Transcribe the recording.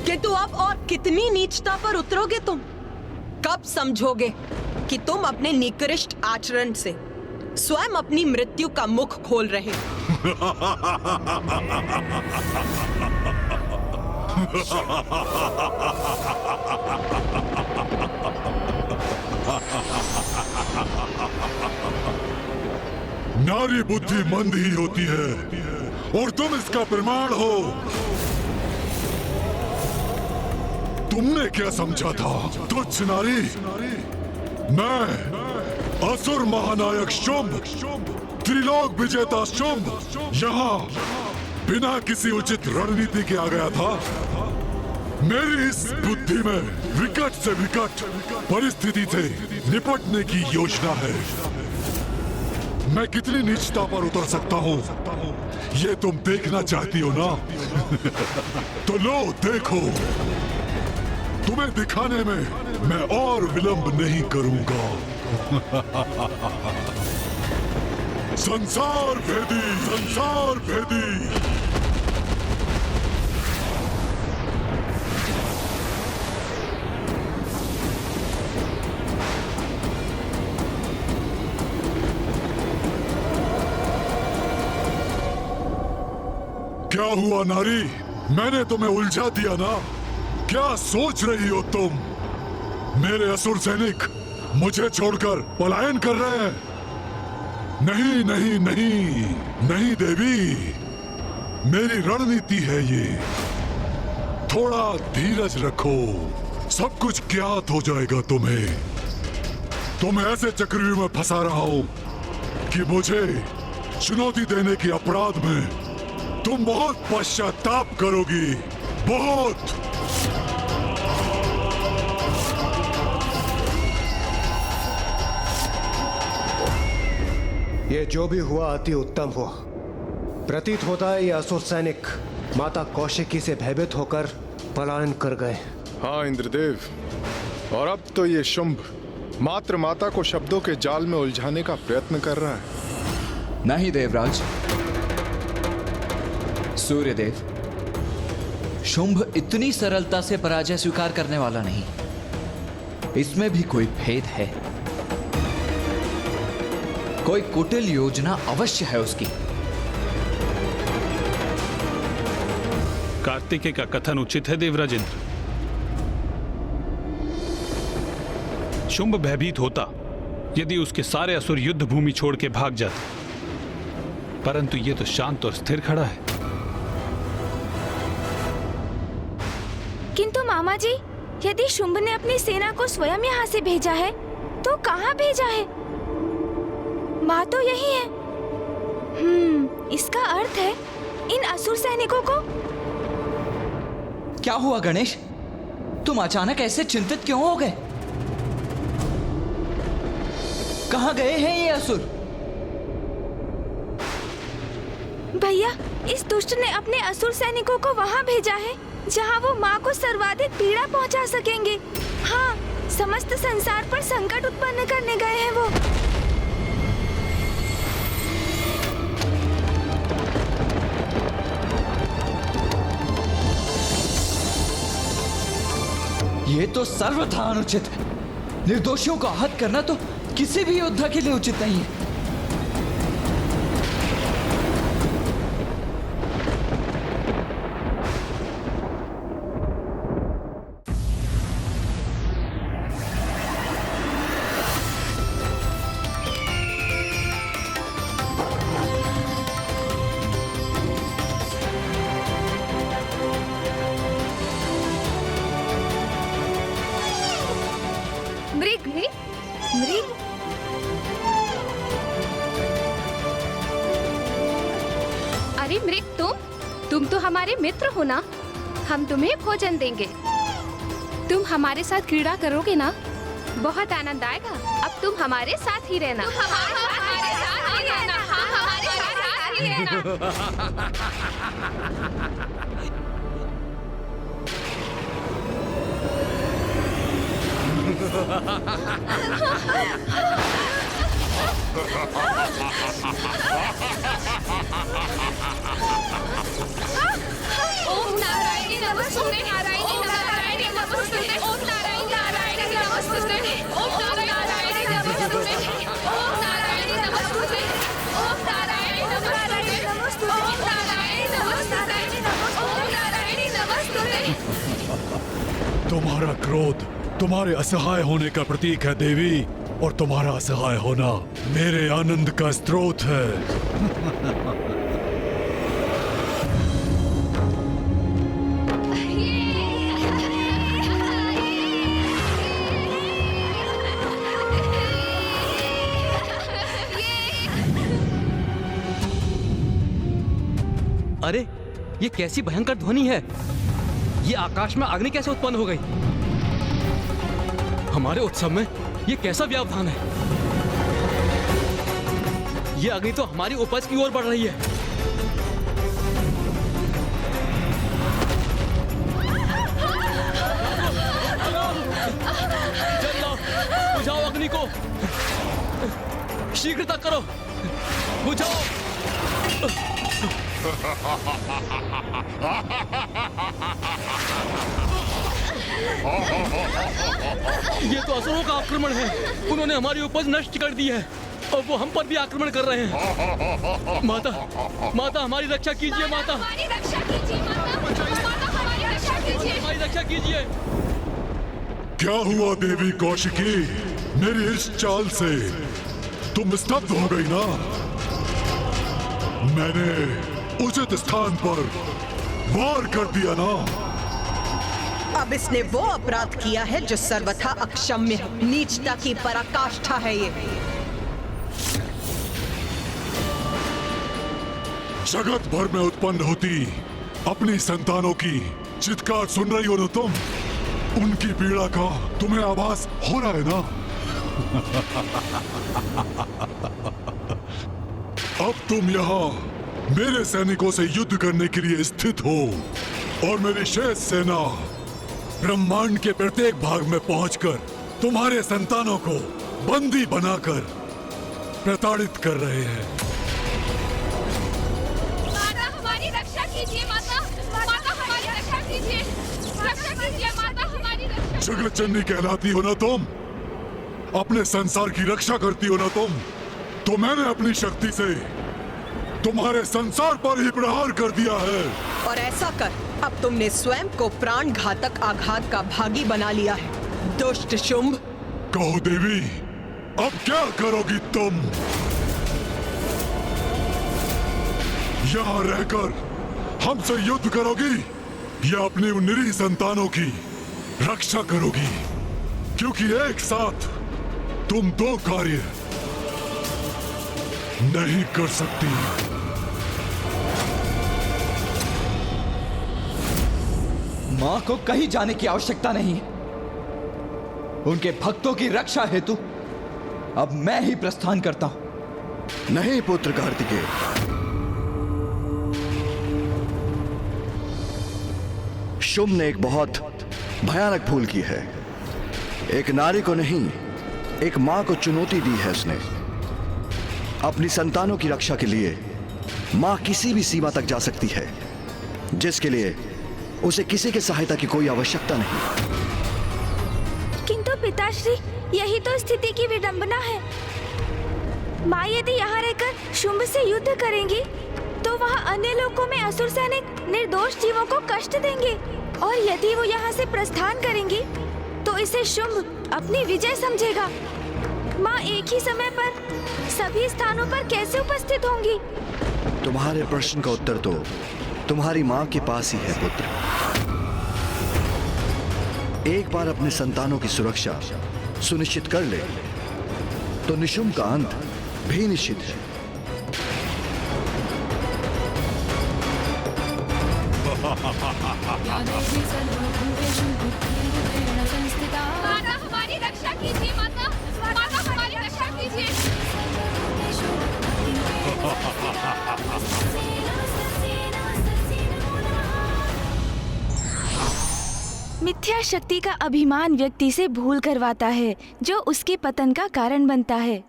कि तू अब और कितनी नीचता पर उतरोगे तुम? कब समझोगे कि तुम अपने निकृष्ट आचरण से स्वयं अपनी मृत्यु का मुख खोल रहे हो? नारी बुद्धि मंद ही होती है और तुम इसका प्रमाण हो। तुमने क्या समझा था तुच्छ नारी? मैं असुर महानायक शुंभ, त्रिलोक विजेता शुंभ यहाँ बिना किसी उचित रणनीति के आ गया था। मेरी इस बुद्धि में विकट से विकट परिस्थिति से निपटने की योजना है। मैं कितनी नीचता पर उतर सकता हूँ ये तुम देखना चाहती हो ना? तो लो देखो, तुम्हें दिखाने में मैं और विलंब नहीं करूंगा। संसार भेदी, संसार भेदी। क्या हुआ नारी? मैंने तुम्हें उलझा दिया ना? क्या सोच रही हो तुम? मेरे असुर सैनिक मुझे छोड़कर पलायन कर रहे हैं? नहीं नहीं नहीं नहीं देवी, मेरी रणनीति है ये। थोड़ा धीरज रखो, सब कुछ ज्ञात हो जाएगा तुम्हें। तुम ऐसे चक्रव्यूह में फंसा रहा हो कि मुझे चुनौती देने के अपराध में तुम बहुत पश्चाताप करोगी, बहुत। ये जो भी हुआ अति उत्तम हुआ। प्रतीत होता है ये असुर सैनिक माता कौशिकी से भयभीत होकर पलायन कर गए। हाँ इंद्रदेव, और अब तो ये शुंभ मात्र माता को शब्दों के जाल में उलझाने का प्रयत्न कर रहा है। नहीं देवराज, सूर्यदेव, शुंभ इतनी सरलता से पराजय स्वीकार करने वाला नहीं। इसमें भी कोई भेद है, कोई कुटिल योजना अवश्य है उसकी। कार्तिकेय का कथन उचित है देवराज इंद्र। शुंभ भयभीत होता यदि उसके सारे असुर युद्ध भूमि छोड़ के भाग जाते, परंतु ये तो शांत और स्थिर खड़ा है। किंतु मामा जी, यदि शुंभ ने अपनी सेना को स्वयं यहाँ से भेजा है तो कहाँ भेजा है? बात तो यही है। इसका अर्थ है इन असुर सैनिकों को। क्या हुआ गणेश? तुम अचानक ऐसे चिंतित क्यों हो गए? कहाँ गए हैं ये असुर? भैया, इस दुष्ट ने अपने असुर सैनिकों को वहाँ भेजा है जहाँ वो माँ को सर्वाधिक पीड़ा पहुँचा सकेंगे। हाँ, समस्त संसार पर संकट उत्पन्न करने गए हैं वो। ये तो सर्वथा अनुचित है। निर्दोषियों को आहत करना तो किसी भी योद्धा के लिए उचित नहीं है। मृग, मृग, अरे मृग, तुम तो हमारे मित्र हो ना। हम तुम्हें भोजन देंगे। तुम हमारे साथ क्रीड़ा करोगे ना, बहुत आनंद आएगा। अब तुम हमारे साथ ही रहना। हमारे साथ ही रहना। हमारे साथ ही रहना। ओम नारायणी नमः, सूर्य नारायणी तुम्हारा क्रोध तुम्हारे असहाय होने का प्रतीक है देवी, और तुम्हारा असहाय होना मेरे आनंद का स्रोत है। अरे ये कैसी भयंकर ध्वनि है? ये आकाश में अग्नि कैसे उत्पन्न हो गई? हमारे उत्सव में ये कैसा व्यवधान है? ये अग्नि तो हमारी उपज की ओर बढ़ रही है। जल लाओ, बुझाओ अग्नि को, शीघ्रता करो, बुझाओ। ये तो असुरों का आक्रमण है। उन्होंने हमारी उपज नष्ट कर दी है और वो हम पर भी आक्रमण कर रहे हैं। माता, माता हमारी रक्षा कीजिए। माता हमारी रक्षा कीजिए। माता हमारी रक्षा कीजिए। हमारी रक्षा कीजिए। क्या हुआ देवी कौशिकी? मेरी इस चाल से तुम स्तब्ध हो गई ना? मैंने उचित स्थान पर वार कर दिया ना? अब इसने वो अपराध किया है जो सर्वथा अक्षम्य है। नीचता की पराकाष्ठा है ये। जगत भर में उत्पन्न होती अपनी संतानों की चित्कार सुन रही हो ना तुम? उनकी पीड़ा का तुम्हें आभास हो रहा है ना? अब तुम यहाँ मेरे सैनिकों से युद्ध करने के लिए स्थित हो, और मेरी शेष सेना ब्रह्मांड के प्रत्येक भाग में पहुंचकर तुम्हारे संतानों को बंदी बनाकर प्रताड़ित कर रहे हैं। माता हमारी रक्षा कीजिए। माता, माता हमारी रक्षा कीजिए। रक्षा कीजिए माता हमारी रक्षा। जगत जननी कहलाती हो ना तुम? अपने संसार की रक्षा करती हो ना तुम? तो मैंने अपनी शक्ति से तुम्हारे संसार पर ही प्रहार कर दिया है। और ऐसा कर अब तुमने स्वयं को प्राण घातक आघात का भागी बना लिया है। दुष्ट शुंभ, कहो देवी, अब क्या करोगी तुम? यहाँ रहकर हमसे युद्ध करोगी या अपनी उन निरीह संतानों की रक्षा करोगी? क्योंकि एक साथ तुम दो कार्य नहीं कर सकती। मां को कहीं जाने की आवश्यकता नहीं। उनके भक्तों की रक्षा हेतु अब मैं ही प्रस्थान करता हूं। नहीं पुत्र कार्तिकेय, शुंभ ने एक बहुत भयानक भूल की है। एक नारी को नहीं, एक मां को चुनौती दी है उसने। अपनी संतानों की रक्षा के लिए मां किसी भी सीमा तक जा सकती है, जिसके लिए उसे किसी की सहायता की कोई आवश्यकता नहीं। किंतु पिताश्री, यही तो स्थिति की विडंबना है। माँ यदि यहाँ रहकर शुंभ से युद्ध करेंगी तो वहाँ अन्य लोकों में असुर सैनिक निर्दोष जीवों को कष्ट देंगे, और यदि वो यहाँ से प्रस्थान करेंगी तो इसे शुंभ अपनी विजय समझेगा। माँ एक ही समय पर सभी स्थानों पर कैसे उपस्थित होंगी? तुम्हारे प्रश्न का उत्तर तो तुम्हारी मां के पास ही है पुत्र। एक बार अपने संतानों की सुरक्षा सुनिश्चित कर ले तो निशुंभ का अंत भी निश्चित है। माता हमारी रक्षा कीजिए। माता, माता हमारी रक्षा कीजिए। मिथ्या शक्ति का अभिमान व्यक्ति से भूल करवाता है, जो उसके पतन का कारण बनता है।